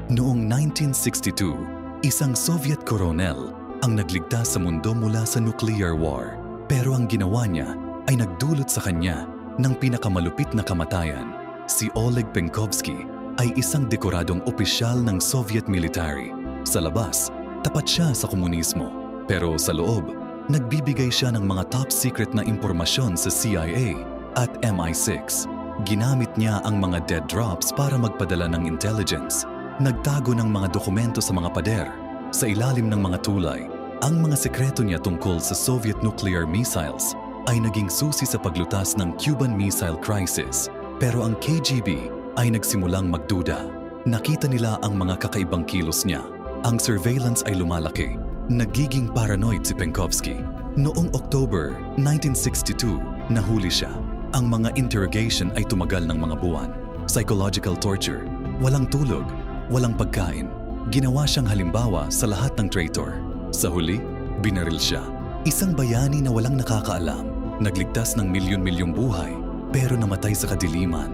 Noong 1962, isang Soviet koronel ang nagligtas sa mundo mula sa nuclear war. Pero ang ginawa niya ay nagdulot sa kanya ng pinakamalupit na kamatayan. Si Oleg Penkovsky ay isang dekoradong opisyal ng Soviet military. Sa labas, tapat siya sa komunismo. Pero sa loob, nagbibigay siya ng mga top secret na impormasyon sa CIA at MI6. Ginamit niya ang mga dead drops para magpadala ng intelligence. Nagtago ng mga dokumento sa mga pader, sa ilalim ng mga tulay. Ang mga sekreto niya tungkol sa Soviet nuclear missiles ay naging susi sa paglutas ng Cuban Missile Crisis. Pero ang KGB ay nagsimulang magduda. Nakita nila ang mga kakaibang kilos niya. Ang surveillance ay lumalaki. Nagiging paranoid si Penkovsky. Noong October 1962, nahuli siya. Ang mga interrogation ay tumagal ng mga buwan. Psychological torture, walang tulog, walang pagkain. Ginawa siyang halimbawa sa lahat ng traitor. Sa huli, binaril siya. Isang bayani na walang nakakaalam. Nagligtas ng milyon-milyong buhay, pero namatay sa kadiliman.